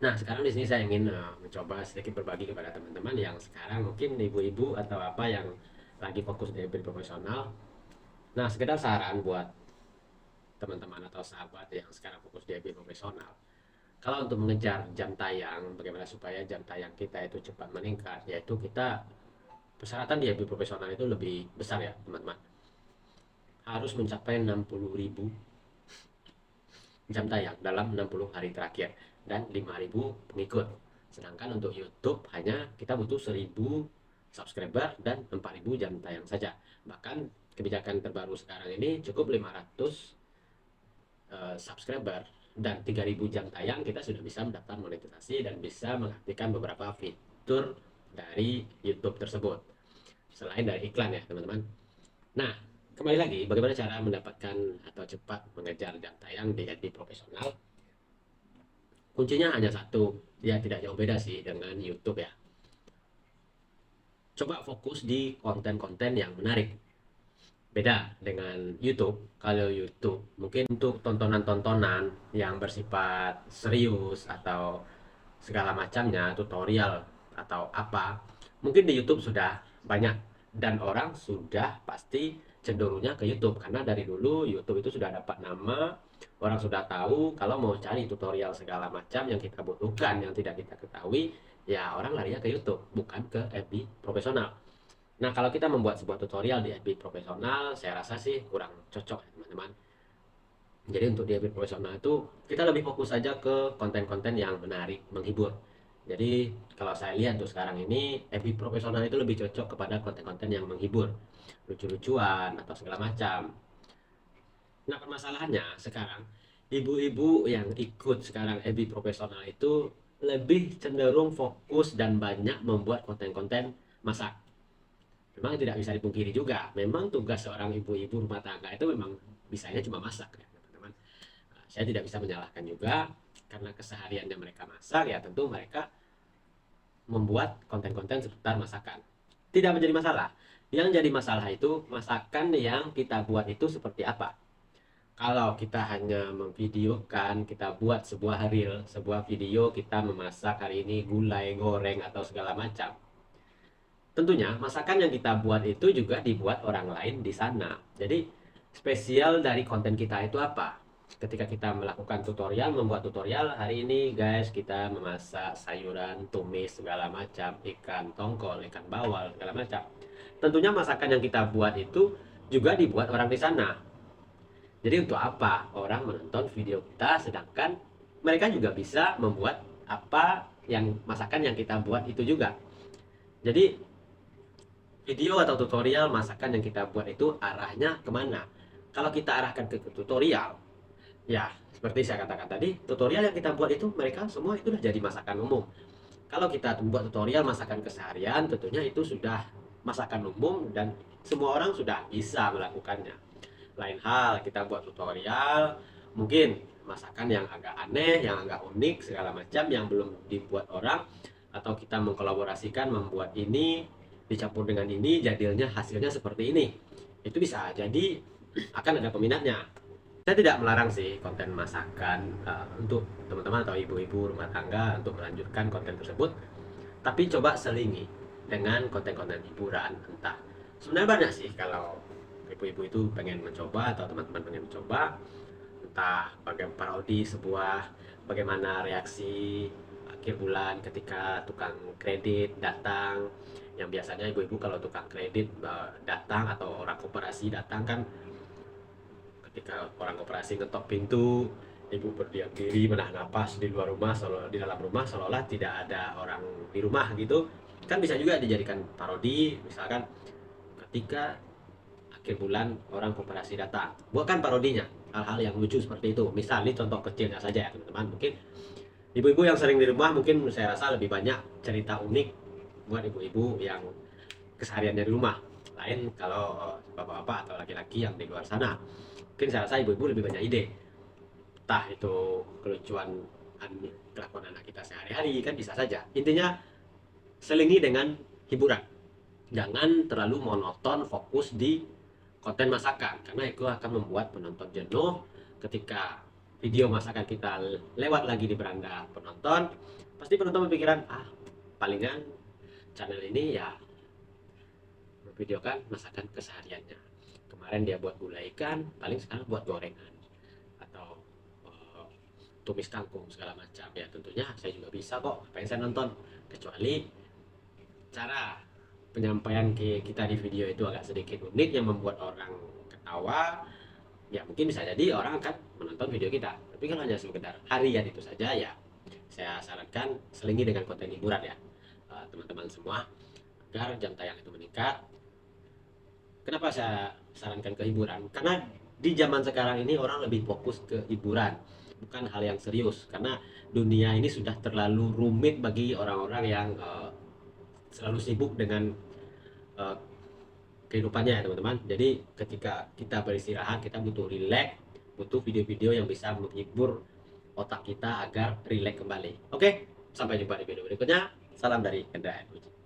Nah, sekarang di sini saya ingin mencoba sedikit berbagi kepada teman-teman yang sekarang mungkin ibu-ibu atau apa yang lagi fokus di profesional. Nah, sekedar saran buat teman-teman atau sahabat yang sekarang fokus di profesional. Kalau untuk mengejar jam tayang, bagaimana supaya jam tayang kita itu cepat meningkat, yaitu kita persyaratan di profesional itu lebih besar ya, teman-teman. Harus mencapai 60.000 jam tayang dalam 60 hari terakhir dan 5.000 pengikut. Sedangkan untuk YouTube hanya kita butuh 1.000 subscriber dan 4.000 jam tayang saja. Bahkan kebijakan terbaru sekarang ini cukup 500 subscriber dan 3.000 jam tayang kita sudah bisa mendaftar monetisasi dan bisa mengaktifkan beberapa fitur dari YouTube tersebut. Selain dari iklan ya, teman-teman. Nah, kembali lagi, bagaimana cara mendapatkan atau cepat mengejar jam tayang di profesional? Kuncinya hanya satu, ya tidak jauh beda sih dengan YouTube ya. Coba fokus di konten-konten yang menarik. Beda dengan YouTube. Kalau YouTube mungkin untuk tontonan-tontonan yang bersifat serius atau segala macamnya, tutorial atau apa, mungkin di YouTube sudah banyak dan orang sudah pasti cenderungnya ke YouTube karena dari dulu YouTube itu sudah dapat nama, orang sudah tahu kalau mau cari tutorial segala macam yang kita butuhkan yang tidak kita ketahui, ya orang larinya ke YouTube bukan ke FB profesional. Nah, kalau kita membuat sebuah tutorial di FB profesional, saya rasa sih kurang cocok ya, teman-teman. Jadi untuk di FB profesional itu kita lebih fokus saja ke konten-konten yang menarik, menghibur. Jadi kalau saya lihat tuh sekarang ini FB profesional itu lebih cocok kepada konten-konten yang menghibur, lucu-lucuan atau segala macam. Nah, permasalahannya sekarang ibu-ibu yang ikut sekarang FB profesional itu lebih cenderung fokus dan banyak membuat konten-konten masak. Memang tidak bisa dipungkiri juga, memang tugas seorang ibu-ibu rumah tangga itu memang bisanya cuma masak ya, teman-teman. Saya tidak bisa menyalahkan juga karena kesehariannya mereka masak, ya tentu mereka membuat konten-konten seputar masakan. Tidak menjadi masalah. Yang jadi masalah itu masakan yang kita buat itu seperti apa. Kalau kita hanya memvideokan, kita buat sebuah reel, sebuah video kita memasak hari ini gulai, goreng atau segala macam. Tentunya masakan yang kita buat itu juga dibuat orang lain di sana. Jadi spesial dari konten kita itu apa? Ketika kita melakukan tutorial, membuat tutorial, hari ini guys kita memasak sayuran, tumis segala macam, ikan tongkol, ikan bawal segala macam. Tentunya masakan yang kita buat itu juga dibuat orang di sana. Jadi untuk apa orang menonton video kita sedangkan mereka juga bisa membuat apa yang masakan yang kita buat itu juga. Jadi video atau tutorial masakan yang kita buat itu arahnya kemana? Kalau kita arahkan ke tutorial, ya seperti saya katakan tadi, tutorial yang kita buat itu mereka semua itu sudah jadi masakan umum. Kalau kita buat tutorial masakan keseharian, tentunya itu sudah masakan umum dan semua orang sudah bisa melakukannya. Lain hal kita buat tutorial, mungkin masakan yang agak aneh, yang agak unik, segala macam yang belum dibuat orang, atau kita mengkolaborasikan membuat ini dicampur dengan ini jadinya hasilnya seperti ini, itu bisa jadi akan ada peminatnya. Saya tidak melarang sih konten masakan untuk teman-teman atau ibu-ibu rumah tangga untuk melanjutkan konten tersebut, tapi coba selingi dengan konten-konten hiburan. Entah sebenarnya banyak sih kalau ibu-ibu itu pengen mencoba atau teman-teman pengen mencoba, entah bagaimana parodi sebuah, bagaimana reaksi akhir bulan ketika tukang kredit datang, yang biasanya ibu-ibu kalau tukang kredit datang atau orang koperasi datang kan, ketika orang koperasi ngetok pintu, ibu berdiam diri menahan napas di luar rumah, di dalam rumah seolah tidak ada orang di rumah gitu kan, bisa juga dijadikan parodi. Misalkan ketika akhir bulan orang koperasi datang, bukan parodinya hal-hal yang lucu seperti itu. Misal ini contoh kecilnya saja ya teman-teman, mungkin ibu-ibu yang sering di rumah mungkin saya rasa lebih banyak cerita unik buat ibu-ibu yang kesehariannya di rumah. Lain kalau bapak-bapak atau laki-laki yang di luar sana, mungkin saya rasa ibu-ibu lebih banyak ide, entah itu kelucuan kelakuan anak kita sehari-hari kan bisa saja. Intinya selingi dengan hiburan, jangan terlalu monoton fokus di konten masakan karena itu akan membuat penonton jenuh ketika video masakan kita lewat lagi di beranda penonton, pasti penonton berpikiran, ah palingan channel ini ya memvideokan masakan kesehariannya. Kemarin dia buat gulai ikan, paling sekarang buat gorengan atau tumis kangkung segala macam. Ya tentunya saya juga bisa kok, apa yang saya nonton, kecuali cara penyampaian kita di video itu agak sedikit unik yang membuat orang ketawa, ya mungkin bisa jadi orang akan menonton video kita. Tapi kalau hanya sekedar harian itu saja, ya saya sarankan selingi dengan konten hiburan ya, teman-teman semua, agar jam tayang itu meningkat. Kenapa saya sarankan ke hiburan? Karena di zaman sekarang ini orang lebih fokus ke hiburan, bukan hal yang serius. Karena dunia ini sudah terlalu rumit bagi orang-orang yang selalu sibuk dengan uh, kehidupannya ya teman-teman. Jadi ketika kita beristirahat, kita butuh relax, butuh video-video yang bisa menghibur otak kita agar relax kembali. Oke, sampai jumpa di video berikutnya. Salam dari Kendra.